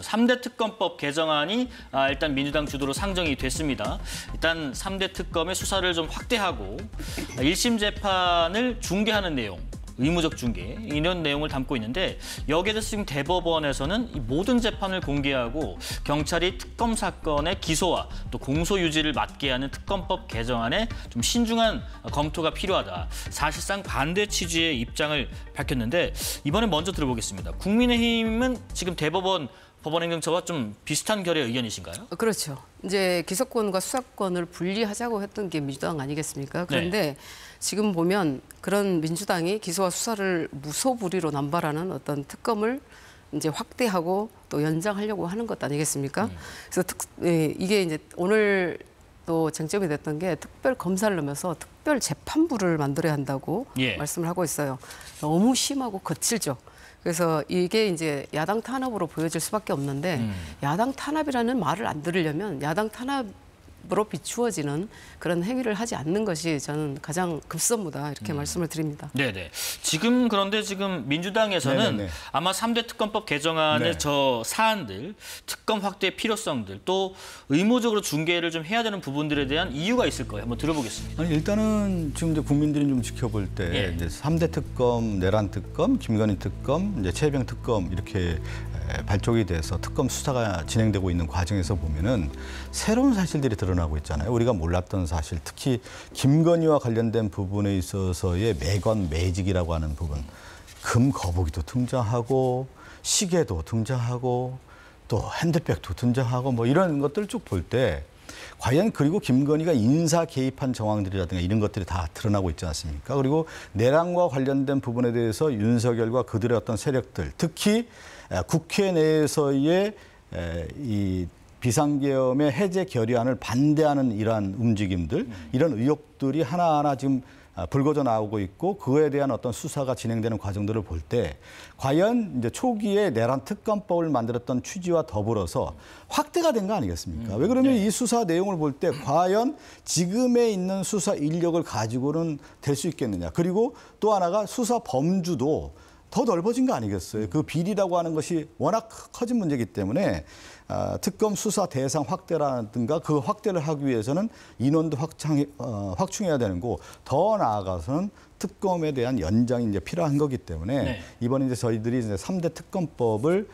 3대 특검법 개정안이 일단 민주당 주도로 상정이 됐습니다. 일단 3대 특검의 수사를 좀 확대하고 1심 재판을 중계하는 내용, 의무적 중계 이런 내용을 담고 있는데 여기에 대해서 지금 대법원에서는 이 모든 재판을 공개하고 경찰이 특검 사건의 기소와 또 공소 유지를 맡게 하는 특검법 개정안에 좀 신중한 검토가 필요하다. 사실상 반대 취지의 입장을 밝혔는데 이번에 먼저 들어보겠습니다. 국민의힘은 지금 대법원 법원행정처와 좀 비슷한 결의 의견이신가요? 그렇죠. 이제 기소권과 수사권을 분리하자고 했던 게 민주당 아니겠습니까? 그런데 네. 지금 보면 그런 민주당이 기소와 수사를 무소불위로 남발하는 어떤 특검을 이제 확대하고 또 연장하려고 하는 것 아니겠습니까? 그래서 이게 이제 오늘 또 쟁점이 됐던 게 특별 검사를 넣으면서 특별 재판부를 만들어야 한다고 말씀을 하고 있어요. 너무 심하고 거칠죠. 그래서 이게 이제 야당 탄압으로 보여질 수밖에 없는데 야당 탄압이라는 말을 안 들으려면 야당 탄압으로 비추어지는 그런 행위를 하지 않는 것이 저는 가장 급선무다 이렇게 말씀을 드립니다. 네네. 그런데 지금 민주당에서는 네네. 아마 3대 특검법 개정안의 네. 저 사안들, 특검 확대의 필요성들, 또 의무적으로 중계를 좀 해야 되는 부분들에 대한 이유가 있을 거예요. 한번 들어보겠습니다. 아니, 일단은 지금 이제 국민들이 좀 지켜볼 때 이제 3대 특검, 내란 특검, 김건희 특검, 이제 최병 특검 이렇게 발족이 돼서 특검 수사가 진행되고 있는 과정에서 보면은 새로운 사실들이 드러나고 있잖아요. 우리가 몰랐던 사실, 특히 김건희와 관련된 부분에 있어서의 매건 매직이라고 하는 부분, 금 거북이도 등장하고 시계도 등장하고 또 핸드백도 등장하고 뭐 이런 것들을 쭉 볼 때 과연 그리고 김건희가 인사 개입한 정황들이라든가 이런 것들이 다 드러나고 있지 않습니까? 그리고 내란과 관련된 부분에 대해서 윤석열과 그들의 어떤 세력들, 특히 국회 내에서의 이 비상계엄의 해제 결의안을 반대하는 이러한 움직임들, 이런 의혹들이 하나하나 지금 불거져 나오고 있고 그에 대한 어떤 수사가 진행되는 과정들을 볼 때 과연 이제 초기에 내란 특검법을 만들었던 취지와 더불어서 확대가 된 거 아니겠습니까? 왜 그러면 이 수사 내용을 볼 때 과연 지금에 있는 수사 인력을 가지고는 될 수 있겠느냐. 그리고 또 하나가 수사 범주도 더 넓어진 거 아니겠어요? 그 비리라고 하는 것이 워낙 커진 문제이기 때문에 특검 수사 대상 확대라든가 그 확대를 하기 위해서는 인원도 확충해야 되는 거고 더 나아가서는 특검에 대한 연장이 이제 필요한 거기 때문에 이번에 이제 저희들이 이제 3대 특검법을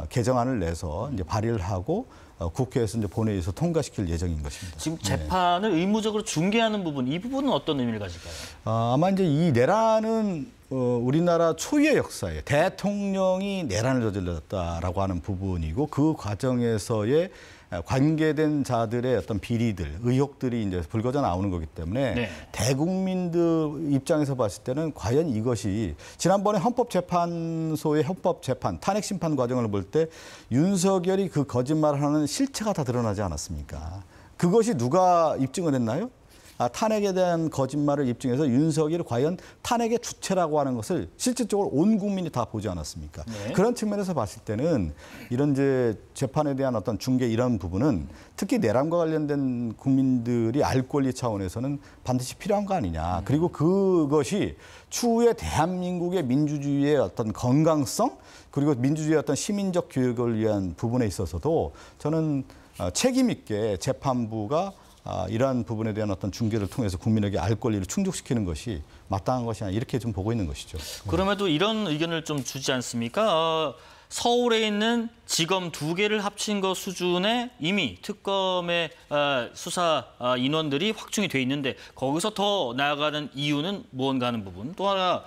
개정안을 내서 이제 발의를 하고 국회에서 이제 본회의에서 통과시킬 예정인 것입니다. 지금 재판을 의무적으로 중계하는 부분, 이 부분은 어떤 의미를 가질까요? 아마 이제 이 내란은 우리나라 초유의 역사에 대통령이 내란을 저질렀다라고 하는 부분이고 그 과정에서의 관계된 자들의 어떤 비리들, 의혹들이 이제 불거져 나오는 거기 때문에 대국민들 입장에서 봤을 때는 과연 이것이 지난번에 헌법재판소의 헌법재판, 탄핵심판 과정을 볼 때 윤석열이 그 거짓말을 하는 실체가 다 드러나지 않았습니까? 그것이 누가 입증을 했나요? 탄핵에 대한 거짓말을 입증해서 윤석열이 과연 탄핵의 주체라고 하는 것을 실질적으로 온 국민이 다 보지 않았습니까? 그런 측면에서 봤을 때는 이런 이제 재판에 대한 어떤 중계 이런 부분은 특히 내란과 관련된 국민들이 알 권리 차원에서는 반드시 필요한 거 아니냐. 그리고 그것이 추후에 대한민국의 민주주의의 어떤 건강성 그리고 민주주의의 어떤 시민적 교육을 위한 부분에 있어서도 저는 책임 있게 재판부가 이러한 부분에 대한 어떤 중계를 통해서 국민에게 알 권리를 충족시키는 것이 마땅한 것이 아니라 이렇게 좀 보고 있는 것이죠. 그럼에도 이런 의견을 좀 주지 않습니까? 서울에 있는 지검 2개를 합친 것 수준의 이미 특검의 수사 인원들이 확충이 돼 있는데 거기서 더 나아가는 이유는 무언가 하는 부분. 또 하나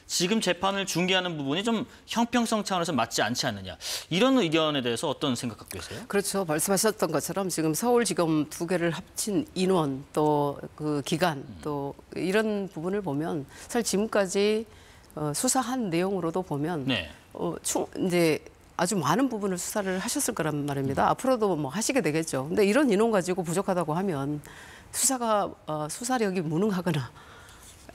지금 재판을 중계하는 부분이 좀 형평성 차원에서 맞지 않지 않느냐. 이런 의견에 대해서 어떤 생각 갖고 계세요? 그렇죠. 말씀하셨던 것처럼 지금 서울지검 2개를 합친 인원 또 그 기간 또 이런 부분을 보면 사실 지금까지 수사한 내용으로도 보면 이제 아주 많은 부분을 수사를 하셨을 거란 말입니다. 앞으로도 뭐 하시게 되겠죠. 근데 이런 인원 가지고 부족하다고 하면 수사력이 무능하거나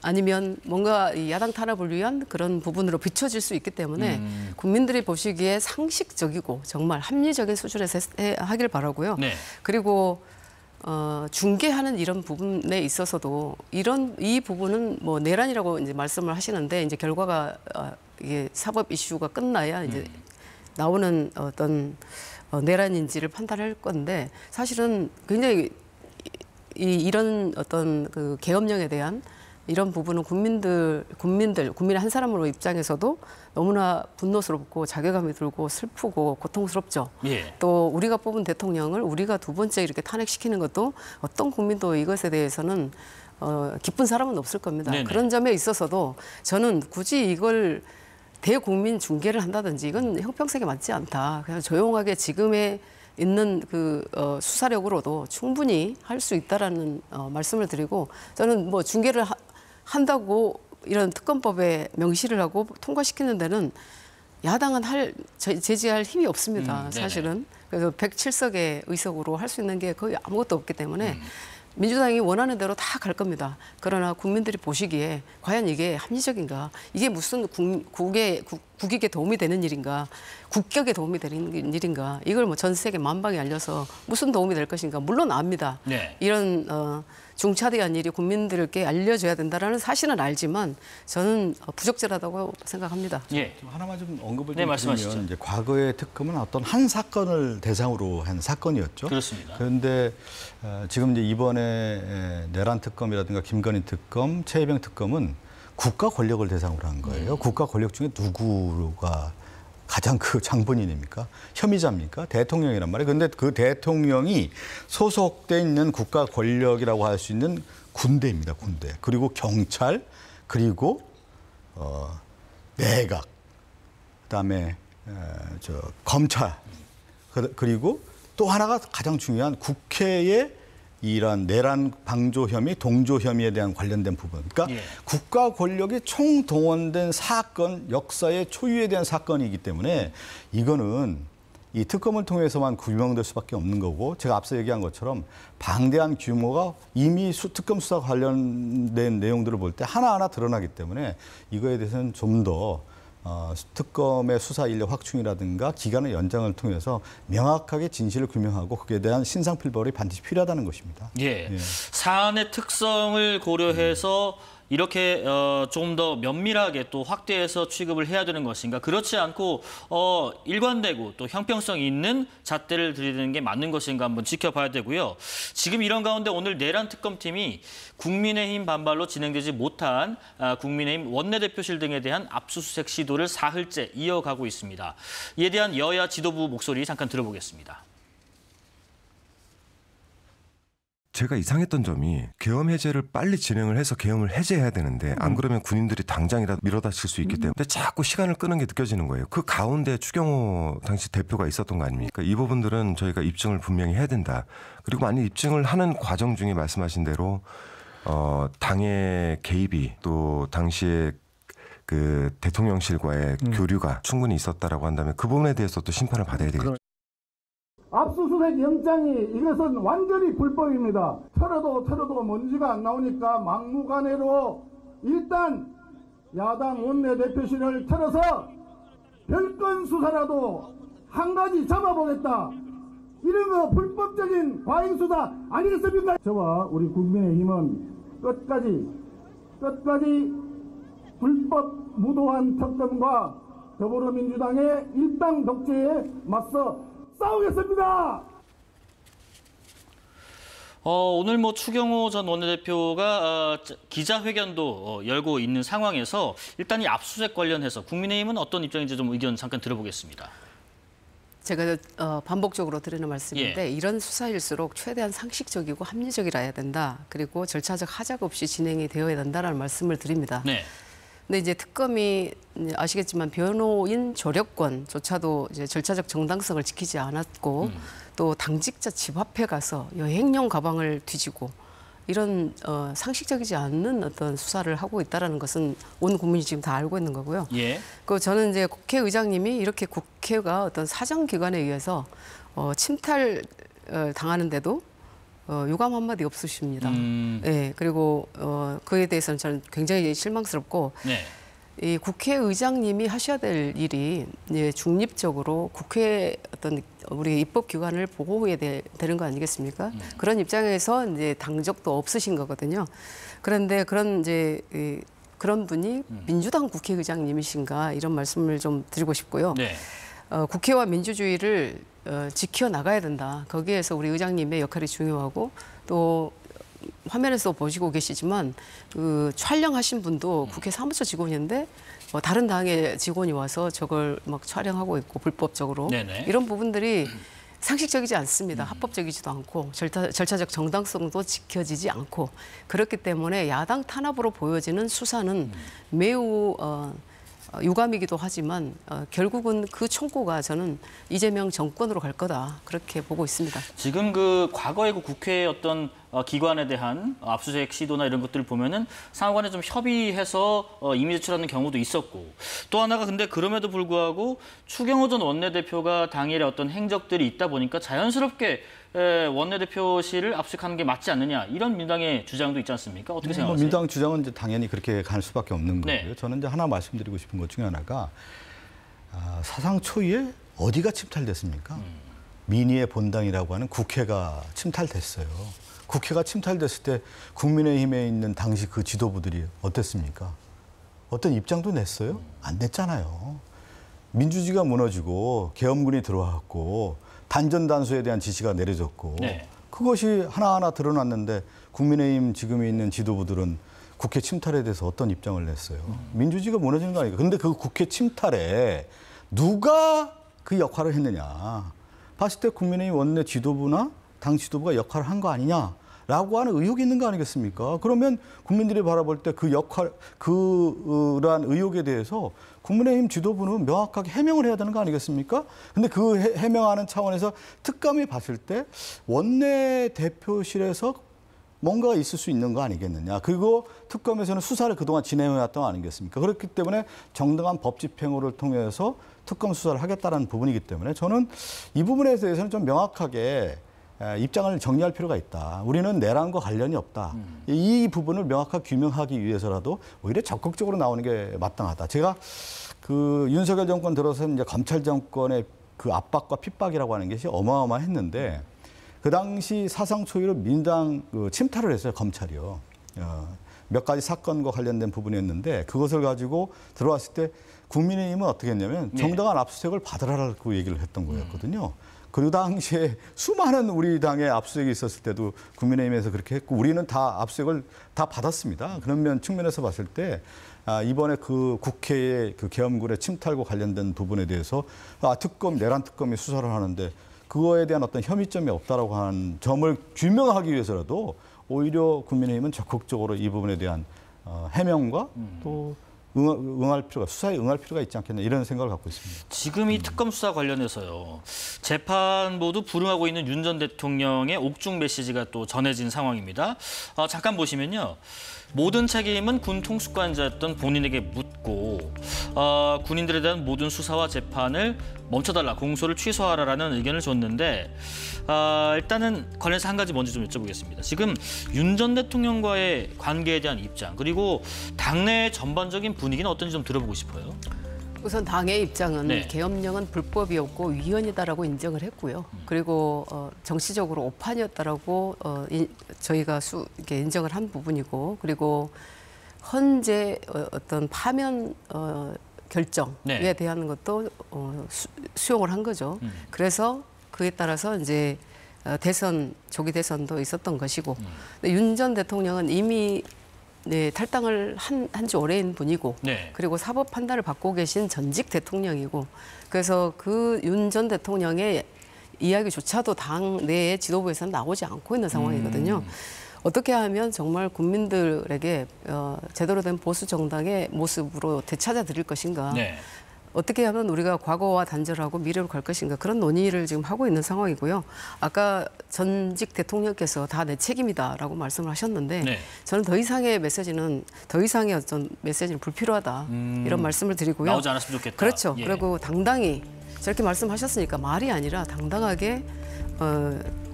아니면 뭔가 야당 탄압을 위한 그런 부분으로 비춰질 수 있기 때문에 국민들이 보시기에 상식적이고 정말 합리적인 수준에서 하길 바라고요. 그리고 중개하는 이런 부분에 있어서도 이 부분은 뭐 내란이라고 이제 말씀을 하시는데 이제 결과가 이게 사법 이슈가 끝나야 이제 나오는 어떤 내란인지를 판단할 건데 사실은 굉장히 이런 어떤 그 계엄령에 대한 이런 부분은 국민의 한 사람으로 입장에서도 너무나 분노스럽고 자괴감이 들고 슬프고 고통스럽죠. 예. 또 우리가 뽑은 대통령을 우리가 두 번째 이렇게 탄핵시키는 것도 어떤 국민도 이것에 대해서는 기쁜 사람은 없을 겁니다. 네네. 그런 점에 있어서도 저는 굳이 이걸 대국민 중계를 한다든지 이건 형평성에 맞지 않다. 그냥 조용하게 지금의 있는 그 수사력으로도 충분히 할 수 있다라는 말씀을 드리고 저는 뭐 중계를 한다고 이런 특검법에 명시를 하고 통과시키는 데는 야당은 제지할 힘이 없습니다. 사실은. 그래서 107석의 의석으로 할 수 있는 게 거의 아무것도 없기 때문에 민주당이 원하는 대로 다 갈 겁니다. 그러나 국민들이 보시기에 과연 이게 합리적인가? 이게 무슨 국익에 도움이 되는 일인가? 국격에 도움이 되는 일인가? 이걸 뭐 전 세계 만방에 알려서 무슨 도움이 될 것인가? 물론 압니다. 네. 이런 중차대한 일이 국민들께 알려져야 된다는 사실은 알지만 저는 부적절하다고 생각합니다. 예. 하나만 좀 언급을 네, 좀 말씀하시죠. 드리면 이제 과거의 특검은 어떤 한 사건을 대상으로 한 사건이었죠. 그렇습니다. 그런데 지금 이제 이번에 내란 특검이라든가 김건희 특검, 최혜병 특검은 국가 권력을 대상으로 한 거예요. 국가 권력 중에 누구가 가장 그 장본인입니까? 혐의자입니까? 대통령이란 말이에요. 그런데 그 대통령이 소속돼 있는 국가 권력이라고 할 수 있는 군대입니다. 군대. 그리고 경찰, 그리고 내각, 그다음에 검찰, 그리고 또 하나가 가장 중요한 국회의 이런 내란 방조 혐의, 동조 혐의에 대한 관련된 부분. 그러니까 예. 국가 권력이 총동원된 사건, 역사의 초유에 대한 사건이기 때문에 이거는 이 특검을 통해서만 규명될 수밖에 없는 거고 제가 앞서 얘기한 것처럼 방대한 규모가 이미 특검 수사 관련된 내용들을 볼 때 하나하나 드러나기 때문에 이거에 대해서는 좀 더 특검의 수사 인력 확충이라든가 기간의 연장을 통해서 명확하게 진실을 규명하고 그에 대한 신상필벌이 반드시 필요하다는 것입니다. 예. 예. 사안의 특성을 고려해서 이렇게 조금 더 면밀하게 또 확대해서 취급을 해야 되는 것인가? 그렇지 않고 일관되고 또 형평성 있는 잣대를 들이대는 게 맞는 것인가 한번 지켜봐야 되고요. 지금 이런 가운데 오늘 내란 특검팀이 국민의힘 반발로 진행되지 못한 국민의힘 원내대표실 등에 대한 압수수색 시도를 사흘째 이어가고 있습니다. 이에 대한 여야 지도부 목소리 잠깐 들어보겠습니다. 제가 이상했던 점이 계엄 해제를 빨리 진행을 해서 계엄을 해제해야 되는데 안 그러면 군인들이 당장이라도 밀어다칠 수 있기 때문에 자꾸 시간을 끄는 게 느껴지는 거예요. 그 가운데 추경호 당시 대표가 있었던 거 아닙니까? 이 부분들은 저희가 입증을 분명히 해야 된다. 그리고 만약 입증을 하는 과정 중에 말씀하신 대로 당의 개입이 또 당시에 그 대통령실과의 교류가 충분히 있었다라고 한다면 그 부분에 대해서 또 심판을 받아야 되겠죠. 압수수색 영장이 이것은 완전히 불법입니다. 털어도 먼지가 안 나오니까 막무가내로 일단 야당 원내대표실을 털어서 별건 수사라도 한 가지 잡아보겠다. 이런 거 불법적인 과잉수사 아니겠습니까? 저와 우리 국민의힘은 끝까지 불법 무도한 특검과 더불어민주당의 일당 독재에 맞서 싸우겠습니다. 오늘 뭐 추경호 전 원내대표가 기자회견도 열고 있는 상황에서 일단 이 압수수색 관련해서 국민의힘은 어떤 입장인지 좀 의견 잠깐 들어보겠습니다. 제가 반복적으로 드리는 말씀인데 예. 이런 수사일수록 최대한 상식적이고 합리적이라야 된다. 그리고 절차적 하자가 없이 진행이 되어야 된다라는 말씀을 드립니다. 네. 근데 이제 특검이 아시겠지만 변호인 조력권조차도 이제 절차적 정당성을 지키지 않았고 또 당직자 집 앞에 가서 여행용 가방을 뒤지고 이런 상식적이지 않는 어떤 수사를 하고 있다라는 것은 온 국민이 지금 다 알고 있는 거고요. 예. 그 저는 이제 국회의장님이 이렇게 국회가 어떤 사정기관에 의해서 침탈 당하는데도 유감 한마디 없으십니다. 예, 그리고 그에 대해서는 저는 굉장히 실망스럽고 네. 이 국회의장님이 하셔야 될 일이 이제 중립적으로 국회 어떤 우리 입법기관을 보호해야 되는 거 아니겠습니까? 그런 입장에서 이제 당적도 없으신 거거든요. 그런데 그런 이제 그런 분이 민주당 국회의장님이신가 이런 말씀을 좀 드리고 싶고요. 네. 국회와 민주주의를 지켜나가야 된다. 거기에서 우리 의장님의 역할이 중요하고 또 화면에서 보시고 계시지만 그 촬영하신 분도 국회 사무처 직원인데 다른 당의 직원이 와서 저걸 막 촬영하고 있고 불법적으로 네네. 이런 부분들이 상식적이지 않습니다. 합법적이지도 않고 절차적 정당성도 지켜지지 않고 그렇기 때문에 야당 탄압으로 보여지는 수사는 매우 유감이기도 하지만 결국은 그 총구가 저는 이재명 정권으로 갈 거다 그렇게 보고 있습니다. 지금 그 과거의 그 국회의 어떤 기관에 대한 압수수색 시도나 이런 것들을 보면은 상호간에 좀 협의해서 이미 제출하는 경우도 있었고 또 하나가 근데 그럼에도 불구하고 추경호 전 원내대표가 당일에 어떤 행적들이 있다 보니까 자연스럽게 원내대표실을 압수수색하는 게 맞지 않느냐 이런 민당의 주장도 있지 않습니까? 어떻게 생각하세요? 민당 주장은 이제 당연히 그렇게 갈 수밖에 없는 네. 거고요. 저는 이제 하나 말씀드리고 싶은 것 중에 하나가 사상 초유의 어디가 침탈됐습니까? 민의의 본당이라고 하는 국회가 침탈됐어요. 국회가 침탈됐을 때 국민의힘에 있는 당시 그 지도부들이 어땠습니까? 어떤 입장도 냈어요? 안 냈잖아요. 민주주의가 무너지고 계엄군이 들어왔고 단전단수에 대한 지시가 내려졌고 네. 그것이 하나하나 드러났는데 국민의힘 지금에 있는 지도부들은 국회 침탈에 대해서 어떤 입장을 냈어요? 민주주의가 무너지는 거 아닙니까? 근데 그 국회 침탈에 누가 그 역할을 했느냐? 봤을 때 국민의힘 원내 지도부나 당 지도부가 역할을 한 거 아니냐라고 하는 의혹이 있는 거 아니겠습니까? 그러면 국민들이 바라볼 때 그 역할, 그러한 의혹에 대해서 국민의힘 지도부는 명확하게 해명을 해야 되는 거 아니겠습니까? 근데 그 해명하는 차원에서 특감이 봤을 때 원내 대표실에서 뭔가가 있을 수 있는 거 아니겠느냐. 그리고 특검에서는 수사를 그동안 진행해왔던 거 아니겠습니까? 그렇기 때문에 정당한 법 집행으로 통해서 특검 수사를 하겠다는 부분이기 때문에 저는 이 부분에 대해서는 좀 명확하게 입장을 정리할 필요가 있다. 우리는 내란과 관련이 없다. 이 부분을 명확하게 규명하기 위해서라도 오히려 적극적으로 나오는 게 마땅하다. 제가 그 윤석열 정권 들어서 이제 검찰 정권의 그 압박과 핍박이라고 하는 것이 어마어마했는데 그 당시 사상 초유로 민당 침탈을 했어요, 검찰이요. 몇 가지 사건과 관련된 부분이었는데 그것을 가지고 들어왔을 때 국민의힘은 어떻게 했냐면 정당한 압수수색을 받으라고 얘기를 했던 거였거든요. 그 당시에 수많은 우리 당의 압수수색이 있었을 때도 국민의힘에서 그렇게 했고 우리는 다 압수수색을 다 받았습니다. 그런 측면에서 봤을 때 이번에 그 국회의 그 계엄군의 침탈과 관련된 부분에 대해서 내란 특검이 수사를 하는데 그거에 대한 어떤 혐의점이 없다라고 하는 점을 규명하기 위해서라도 오히려 국민의힘은 적극적으로 이 부분에 대한 해명과 또 응할 필요가 수사에 응할 필요가 있지 않겠나 이런 생각을 갖고 있습니다. 지금 이 특검 수사 관련해서요. 재판부도 불응하고 있는 윤 전 대통령의 옥중 메시지가 또 전해진 상황입니다. 잠깐 보시면요. 모든 책임은 군 통수권자였던 본인에게 묻고 군인들에 대한 모든 수사와 재판을 멈춰달라, 공소를 취소하라라는 의견을 줬는데 일단은 관련해서 한 가지 먼저 좀 여쭤보겠습니다. 지금 윤 전 대통령과의 관계에 대한 입장 그리고 당내의 전반적인 분위기는 어떤지 좀 들어보고 싶어요. 우선 당의 입장은 네. 계엄령은 불법이었고 위헌이다라고 인정을 했고요. 그리고 정치적으로 오판이었다라고 저희가 이렇게 인정을 한 부분이고, 그리고 헌재 어떤 파면 결정에 네. 대한 것도 수용을 한 거죠. 그래서 그에 따라서 이제 조기 대선도 있었던 것이고, 윤 전 대통령은 이미 탈당을 한 지 오래인 분이고, 네. 그리고 사법 판단을 받고 계신 전직 대통령이고, 그래서 그 윤 전 대통령의 이야기조차도 당 내의 지도부에서는 나오지 않고 있는 상황이거든요. 어떻게 하면 정말 국민들에게 제대로 된 보수 정당의 모습으로 되찾아 드릴 것인가. 네. 어떻게 하면 우리가 과거와 단절하고 미래로 갈 것인가, 그런 논의를 지금 하고 있는 상황이고요. 아까 전직 대통령께서 다 내 책임이다라고 말씀을 하셨는데, 네. 저는 더 이상의 어떤 메시지는 불필요하다, 이런 말씀을 드리고요. 나오지 않았으면 좋겠다. 그렇죠. 예. 그리고 당당히 저렇게 말씀하셨으니까 말이 아니라 당당하게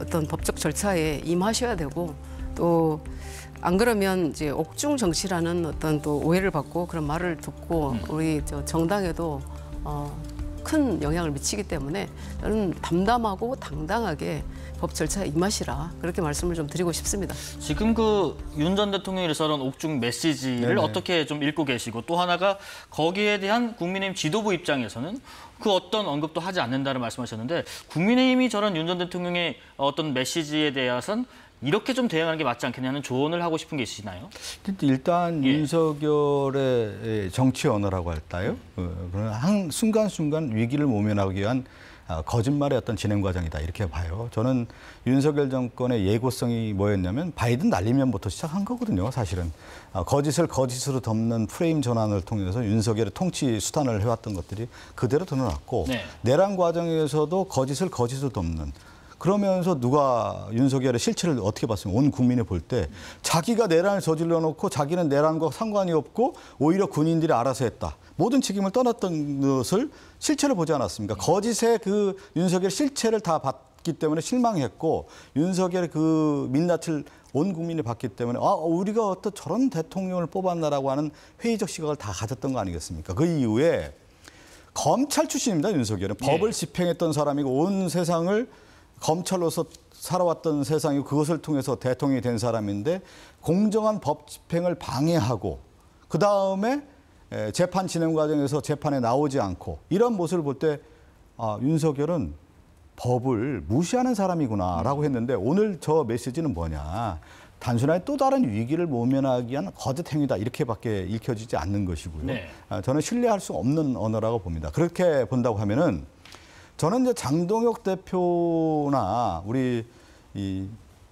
어떤 법적 절차에 임하셔야 되고, 또 안 그러면 이제 옥중 정치라는 어떤 또 오해를 받고 그런 말을 듣고 우리 정당에도 큰 영향을 미치기 때문에 저는 담담하고 당당하게 법 절차에 임하시라 그렇게 말씀을 좀 드리고 싶습니다. 지금 그 윤 전 대통령이 써놓은 옥중 메시지를 네네. 어떻게 좀 읽고 계시고 또 하나가 거기에 대한 국민의힘 지도부 입장에서는 그 어떤 언급도 하지 않는다는 말씀하셨는데 국민의힘이 저런 윤 전 대통령의 어떤 메시지에 대해서는 이렇게 좀 대응하는 게 맞지 않겠냐는 조언을 하고 싶은 게 있으시나요? 일단 예. 윤석열의 정치 언어라고 할까요? 그런 한 순간순간 위기를 모면하기 위한 거짓말의 어떤 진행 과정이다 이렇게 봐요. 저는 윤석열 정권의 예고성이 뭐였냐면 바이든 날리면부터 시작한 거거든요. 사실은 거짓을 거짓으로 덮는 프레임 전환을 통해서 윤석열의 통치 수단을 해왔던 것들이 그대로 드러났고 네. 내란 과정에서도 거짓을 거짓으로 덮는 그러면서 누가 윤석열의 실체를 어떻게 봤으면 온 국민이 볼 때 자기가 내란을 저질러 놓고 자기는 내란과 상관이 없고 오히려 군인들이 알아서 했다. 모든 책임을 떠났던 것을 실체를 보지 않았습니까? 거짓의 그 윤석열 실체를 다 봤기 때문에 실망했고 윤석열의 그 민낯을 온 국민이 봤기 때문에 우리가 어떤 저런 대통령을 뽑았나라고 하는 회의적 시각을 다 가졌던 거 아니겠습니까? 그 이후에 검찰 출신입니다. 윤석열은. 예. 법을 집행했던 사람이고 온 세상을 검찰로서 살아왔던 세상이고 그것을 통해서 대통령이 된 사람인데 공정한 법 집행을 방해하고 그다음에 재판 진행 과정에서 재판에 나오지 않고 이런 모습을 볼 때 윤석열은 법을 무시하는 사람이구나라고 했는데 오늘 저 메시지는 뭐냐. 단순하게 또 다른 위기를 모면하기 위한 거짓 행위다 이렇게밖에 읽혀지지 않는 것이고요. 네. 저는 신뢰할 수 없는 언어라고 봅니다. 그렇게 본다고 하면은 저는 이제 장동혁 대표나 우리 이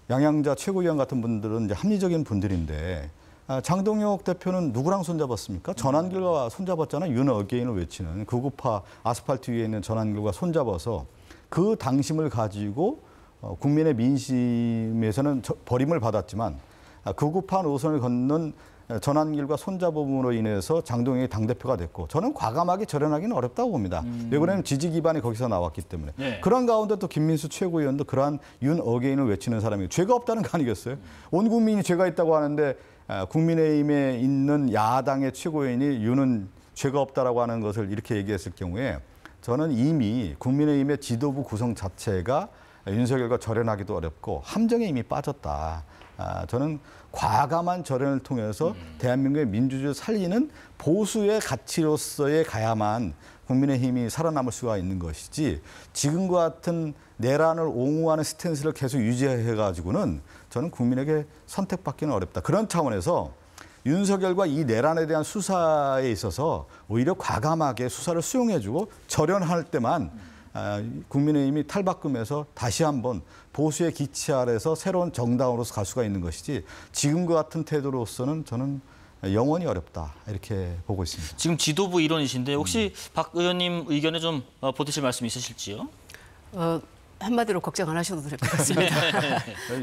양양자 최고위원 같은 분들은 이제 합리적인 분들인데 장동혁 대표는 누구랑 손잡았습니까? 전환길과 손잡았잖아요. 윤 어게인을 외치는 극우파 아스팔트 위에 있는 전환길과 손잡아서 그 당심을 가지고 국민의 민심에서는 버림을 받았지만 극우파 노선을 걷는 전환길과 손잡음으로 인해서 장동혁이 당대표가 됐고 저는 과감하게 절연하기는 어렵다고 봅니다. 왜 그러냐면 지지 기반이 거기서 나왔기 때문에. 네. 그런 가운데 또 김민수 최고위원도 그러한 윤 어게인을 외치는 사람이 죄가 없다는 거 아니겠어요? 온 국민이 죄가 있다고 하는데 국민의힘에 있는 야당의 최고위원이 윤은 죄가 없다라고 하는 것을 이렇게 얘기했을 경우에 저는 이미 국민의힘의 지도부 구성 자체가 윤석열과 절연하기도 어렵고 함정에 이미 빠졌다. 저는 과감한 절연을 통해서 대한민국의 민주주의를 살리는 보수의 가치로서의 가야만 국민의힘이 살아남을 수가 있는 것이지 지금과 같은 내란을 옹호하는 스탠스를 계속 유지해가지고는 저는 국민에게 선택받기는 어렵다. 그런 차원에서 윤석열과 이 내란에 대한 수사에 있어서 오히려 과감하게 수사를 수용해주고 절연할 때만 국민의힘이 탈바꿈해서 다시 한번 보수의 기치 아래서 새로운 정당으로서 갈 수가 있는 것이지 지금과 같은 태도로서는 저는 영원히 어렵다 이렇게 보고 있습니다. 지금 지도부 일원이신데 혹시 박 의원님 의견에 좀 보태실 말씀 있으실지요? 한마디로 걱정 안 하셔도 될 것 같습니다.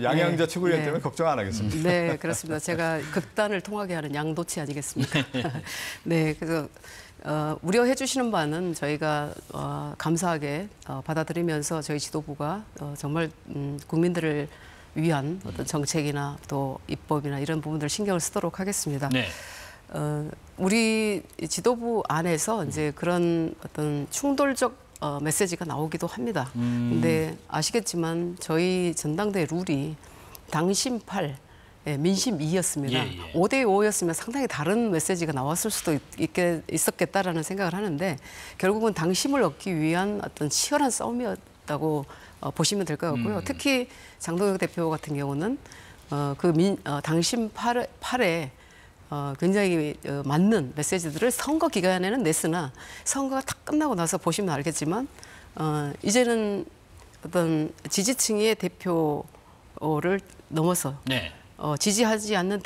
양양자 최고위원 네. 때문에 걱정 안 하겠습니다. 네, 그렇습니다. 제가 극단을 통하게 하는 양도치 아니겠습니까? 네, 그래서 우려해 주시는 바는 저희가 감사하게 받아들이면서 저희 지도부가 정말 국민들을 위한 어떤 정책이나 또 입법이나 이런 부분들 신경을 쓰도록 하겠습니다. 네. 우리 지도부 안에서 이제 그런 어떤 충돌적 메시지가 나오기도 합니다. 근데 아시겠지만 저희 전당대 룰이 당심 8, 민심 2였습니다. 예, 예. 5대 5였으면 상당히 다른 메시지가 나왔을 수도 있었겠다라는 생각을 하는데 결국은 당심을 얻기 위한 어떤 치열한 싸움이었다고 보시면 될 것 같고요. 특히 장동혁 대표 같은 경우는 당심 8에 굉장히 맞는 메시지들을 선거 기간에는 냈으나 선거가 다 끝나고 나서 보시면 알겠지만 이제는 어떤 지지층의 대표를 넘어서 네. 지지하지 않는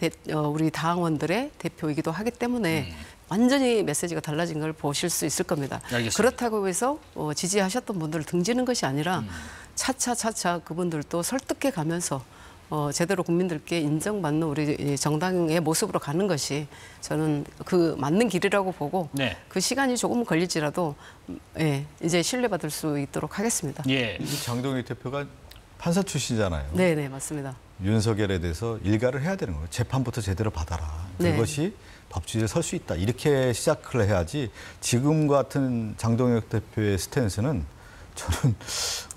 우리 당원들의 대표이기도 하기 때문에 완전히 메시지가 달라진 걸 보실 수 있을 겁니다. 알겠습니다. 그렇다고 해서 지지하셨던 분들을 등지는 것이 아니라 차차 그분들도 설득해 가면서 제대로 국민들께 인정받는 우리 정당의 모습으로 가는 것이 저는 그 맞는 길이라고 보고 네. 그 시간이 조금 걸릴지라도 이제 신뢰받을 수 있도록 하겠습니다. 예. 장동혁 대표가 판사 출신이잖아요. 네, 맞습니다. 윤석열에 대해서 일가를 해야 되는 거예요. 재판부터 제대로 받아라. 네. 그것이 법치주의에 설 수 있다. 이렇게 시작을 해야지 지금 같은 장동혁 대표의 스탠스는 저는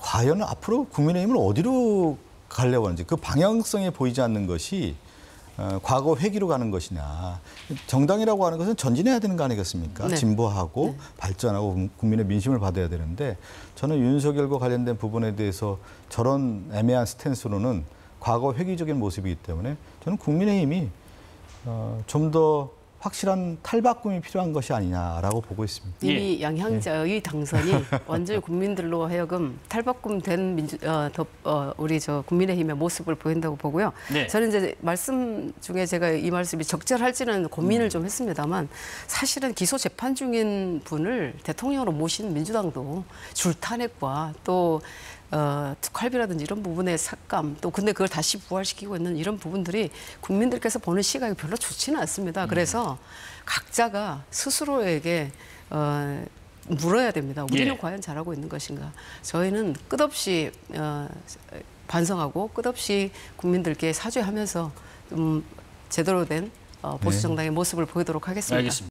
과연 앞으로 국민의힘을 어디로 가려고 하는지 그 방향성에 보이지 않는 것이 과거 회기로 가는 것이냐. 정당이라고 하는 것은 전진해야 되는 거 아니겠습니까? 네. 진보하고 발전하고 국민의 민심을 받아야 되는데 저는 윤석열과 관련된 부분에 대해서 저런 애매한 스탠스로는 과거 회기적인 모습이기 때문에 저는 국민의힘이 좀 더 확실한 탈바꿈이 필요한 것이 아니냐라고 보고 있습니다. 이미 양향자의 당선이 완전히 국민들로 하여금 탈바꿈된 우리 국민의힘의 모습을 보인다고 보고요. 네. 저는 이제 말씀 중에 제가 이 말씀이 적절할지는 고민을 좀 했습니다만 사실은 기소 재판 중인 분을 대통령으로 모신 민주당도 줄탄핵과 또 특활비라든지 이런 부분의 삭감 또 근데 그걸 다시 부활시키고 있는 이런 부분들이 국민들께서 보는 시각이 별로 좋지는 않습니다. 그래서 각자가 스스로에게 물어야 됩니다. 우리는 과연 잘하고 있는 것인가? 저희는 끝없이 반성하고 끝없이 국민들께 사죄하면서 제대로 된 보수 정당의 모습을 보이도록 하겠습니다. 알겠습니다.